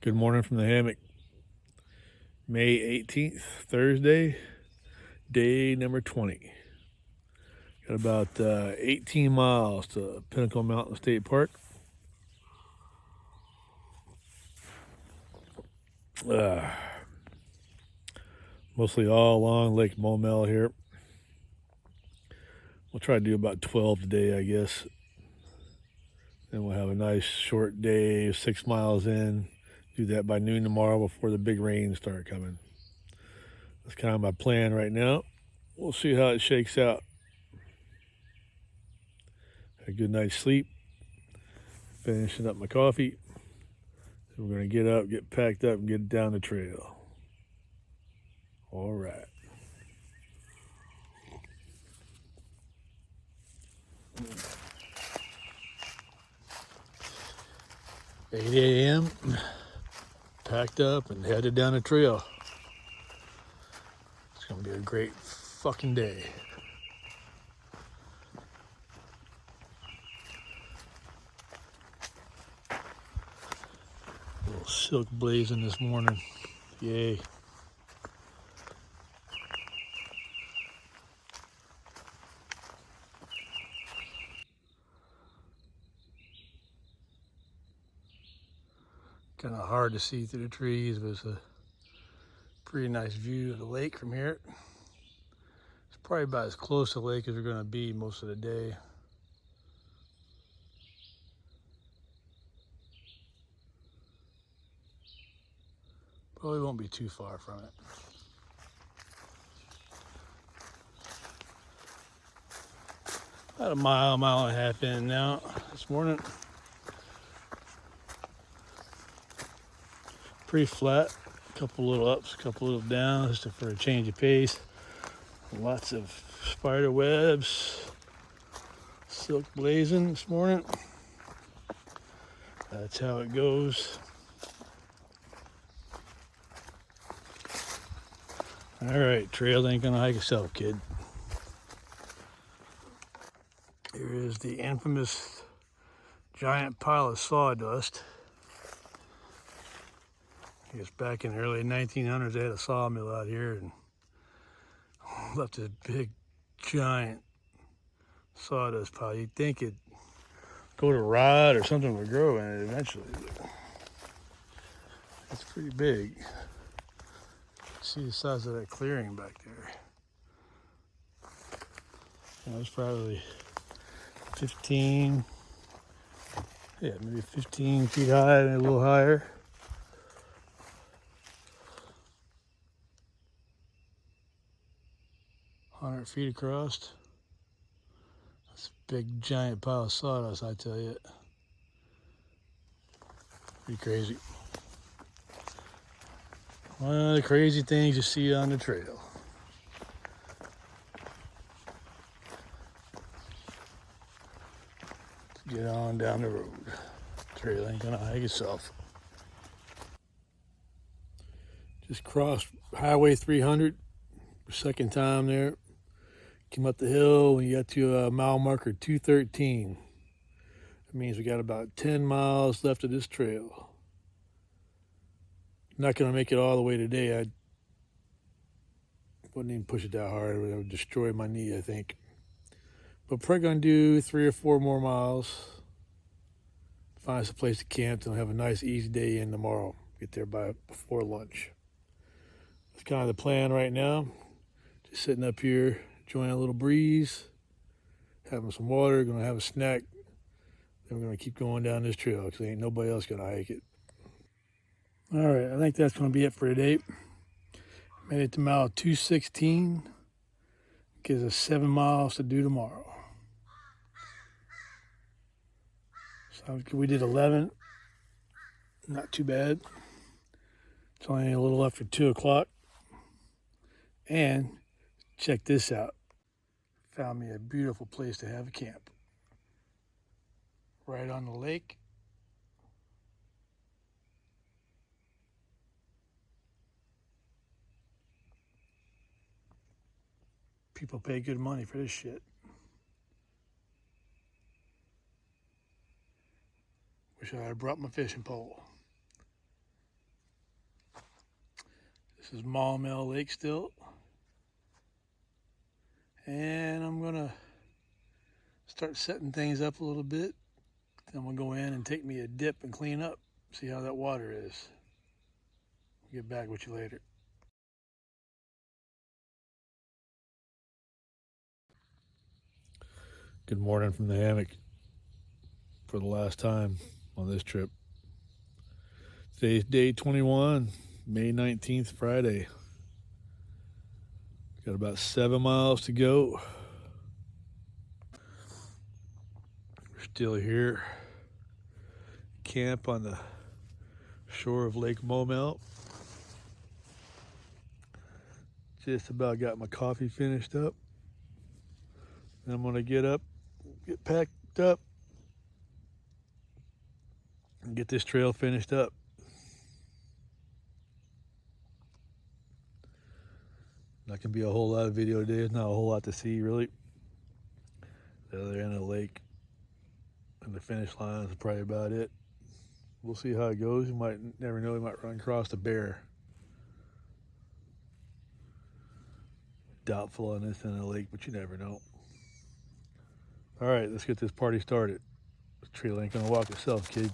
Good morning from the hammock. May 18th, Thursday, day number 20. Got about 18 miles to Pinnacle Mountain State Park. Mostly all along Lake Maumelle here. We'll try to do about 12 today, I guess. Then we'll have a nice short day, 6 miles in. Do that by noon tomorrow before the big rains start coming. That's kind of my plan right now. We'll see how it shakes out. Had a good night's sleep. Finishing up my coffee. So we're going to get up, get packed up, and get down the trail. All right. "8 a.m. Packed up and headed down the trail. It's going to be a great fucking day. A little silk blazing this morning. Yay. Kind of hard to see through the trees, but it's a pretty nice view of the lake from here. It's probably about as close to the lake as we're going to be most of the day. Probably won't be too far from it. About a mile and a half in now this morning. Pretty flat. A couple little ups, a couple little downs, just for a change of pace. Lots of spider webs. Silk blazing this morning. That's how it goes. All right, trail ain't gonna hike itself, kid. Here is the infamous giant pile of sawdust. I guess back in the early 1900s, they had a sawmill out here and left this big, giant sawdust pile. You'd think it'd go to rot or something would grow in it eventually, but it's pretty big. See the size of that clearing back there. It's probably 15, maybe 15 feet high, maybe a little higher. "100 feet across. That's a big, giant pile of sawdust, I tell you. Pretty crazy. One of the crazy things you see on the trail. Let's get on down the road. Trail ain't gonna hike itself. Just crossed Highway 300. Second time there. Came up the hill when you got to mile marker 213. That means we got about 10 miles left of this trail. Not going to make it all the way today. I wouldn't even push it that hard. It would destroy my knee, I think. But probably going to do 3 or 4 more miles. Find us a place to camp and have a nice easy day in tomorrow. Get there before lunch. That's kind of the plan right now. Just sitting up here, enjoying a little breeze, having some water, going to have a snack. Then we're going to keep going down this trail because ain't nobody else going to hike it. All right, I think that's going to be it for today. Made it to mile 216. Gives us 7 miles to do tomorrow. Sounds good. We did 11. Not too bad. It's only a little after 2 o'clock. And check this out. Found me a beautiful place to have a camp. Right on the lake. People pay good money for this shit. Wish I had brought my fishing pole. This is Maumelle Lake still. And I'm gonna start setting things up a little bit. Then I'm gonna go in and take me a dip and clean up, see how that water is. I'll get back with you later. Good morning from the hammock for the last time on this trip. Today's day 21, May 19th, Friday. Got about 7 miles to go. We're still here. Camp on the shore of Lake Maumelle. Just about got my coffee finished up. And I'm gonna get up, get packed up, and get this trail finished up. Not gonna be a whole lot of video today. There's not a whole lot to see really. The other end of the lake and the finish line is probably about it. We'll see how it goes. You might never know. We might run across a bear. Doubtful on this end of the lake, but you never know. All right, let's get this party started. The trail ain't gonna walk itself, kid.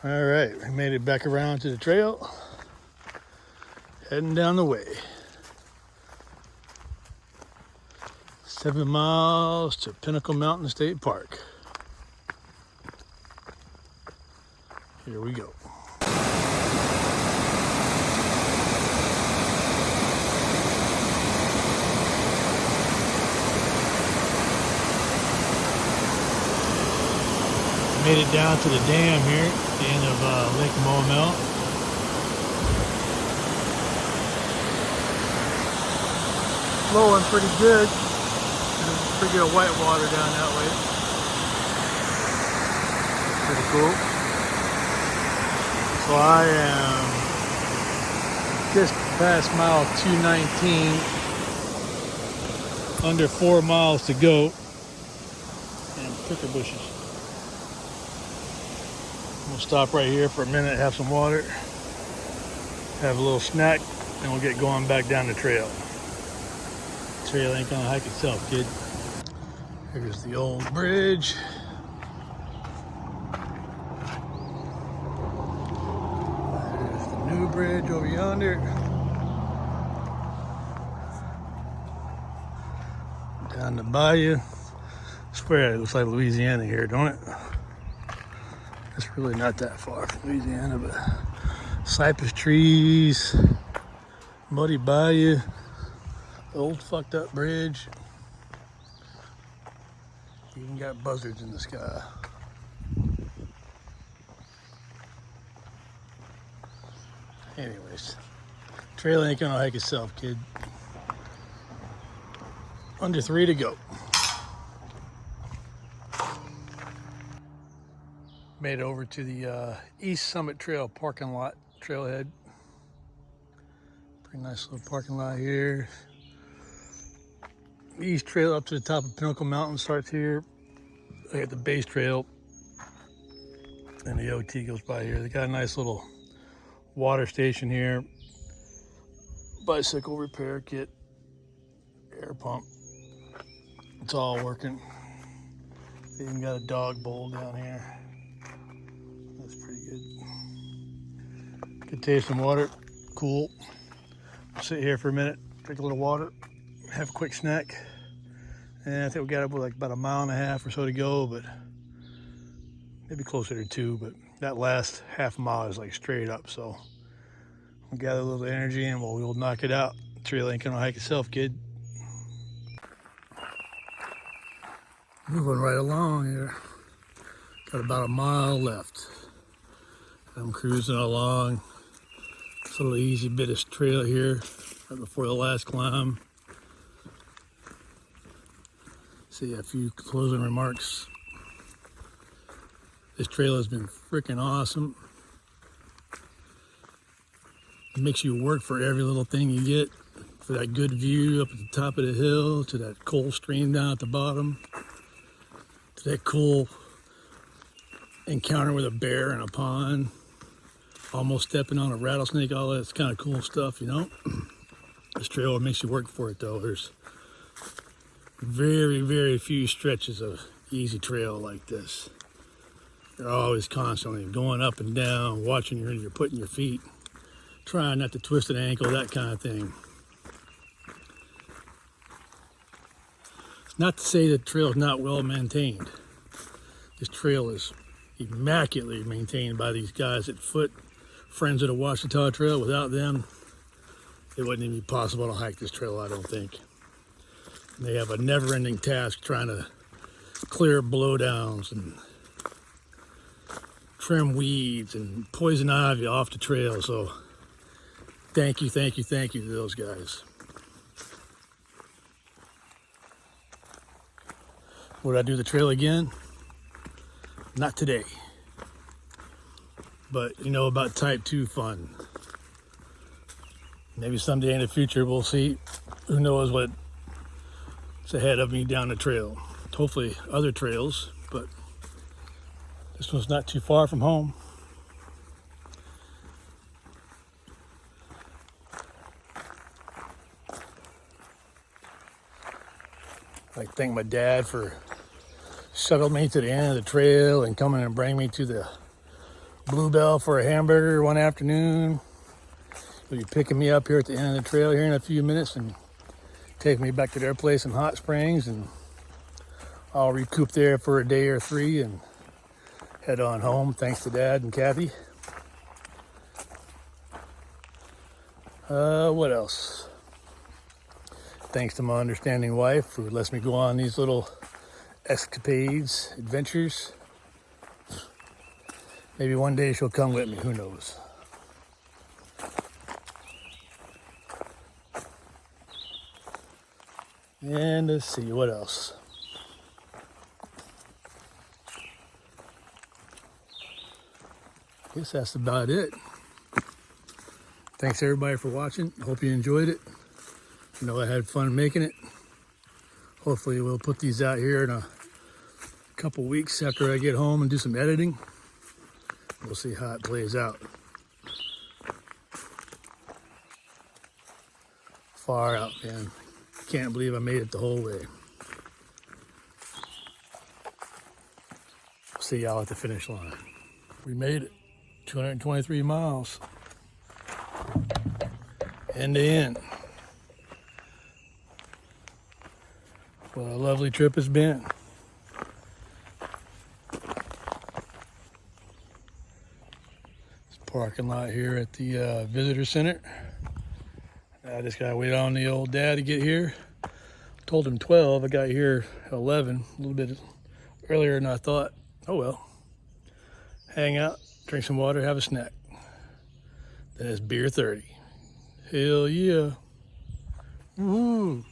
All right, we made it back around to the trail. Heading down the way. 7 miles to Pinnacle Mountain State Park. Here we go. Made it down to the dam here at the end of Lake Maumelle. Flowing pretty good. There's pretty good white water down that way. Pretty cool. So I am just past mile 219. Under 4 miles to go. And pricker bushes. We'll stop right here for a minute, have some water, have a little snack, and we'll get going back down the trail. The trail ain't gonna hike itself, kid. Here's the old bridge. There's the new bridge over yonder. Down the bayou. I swear it looks like Louisiana here, don't it? It's really not that far from Louisiana, but Cypress trees, muddy bayou, old fucked up bridge. Even got buzzards in the sky. Anyways, trail ain't gonna hike itself, kid. Under 3 to go. Made it over to the East Summit Trail parking lot, Trailhead. Pretty nice little parking lot here. The East Trail up to the top of Pinnacle Mountain starts here. I got the base trail, and the OT goes by here. They got a nice little water station here. Bicycle repair kit, air pump. It's all working. They even got a dog bowl down here. That's pretty good. Good taste in water. Cool. I'll sit here for a minute, drink a little water, have a quick snack. And I think we got up with like about 1.5 miles or so to go, but maybe closer to 2. But that last half mile is like straight up. So we'll gather a little energy and we'll knock it out. Trail ain't gonna hike itself, kid. Moving right along here. Got about 1 mile left. I'm cruising along. This little easy bit of trail here right before the last climb. See a few closing remarks. This trail has been freaking awesome. It makes you work for every little thing you get. For that good view up at the top of the hill, to that cold stream down at the bottom, to that cool encounter with a bear in a pond, almost stepping on a rattlesnake, all that's kind of cool stuff, you know? This trail makes you work for it though. There's very, very few stretches of easy trail like this. You're always constantly going up and down, watching you're putting your feet, trying not to twist an ankle, that kind of thing. Not to say that the trail is not well maintained. This trail is immaculately maintained by these guys at Foot, friends of the Ouachita Trail. Without them, it wouldn't even be possible to hike this trail, I don't think. They have a never-ending task trying to clear blowdowns and trim weeds and poison ivy off the trail. So thank you to those guys. Would I do the trail again? Not today. But you know about type 2 fun. Maybe someday in the future we'll see. Who knows what's ahead of me down the trail. Hopefully other trails, but this one's not too far from home. I thank my dad for shuttling me to the end of the trail and coming and bring me to the Bluebell for a hamburger one afternoon. He'll be picking me up here at the end of the trail here in a few minutes and take me back to their place in Hot Springs, and I'll recoup there for a day or 3 and head on home. Thanks to Dad and Kathy. What else? Thanks to my understanding wife who lets me go on these little escapades, adventures. Maybe one day she'll come with me, who knows? And let's see, what else? I guess that's about it. Thanks everybody for watching. Hope you enjoyed it. You know, I had fun making it. Hopefully we'll put these out here in a couple weeks after I get home and do some editing. We'll see how it plays out. Far out, man. Can't believe I made it the whole way. See y'all at the finish line. We made it. 223 miles. End to end. What a lovely trip it's been. It's Parking lot here at the visitor center. I just gotta wait on the old dad to get here. Told him 12. I got here at 11, a little bit earlier than I thought. Oh well. Hang out, drink some water, have a snack. Then it's beer 30. Hell yeah. Woo.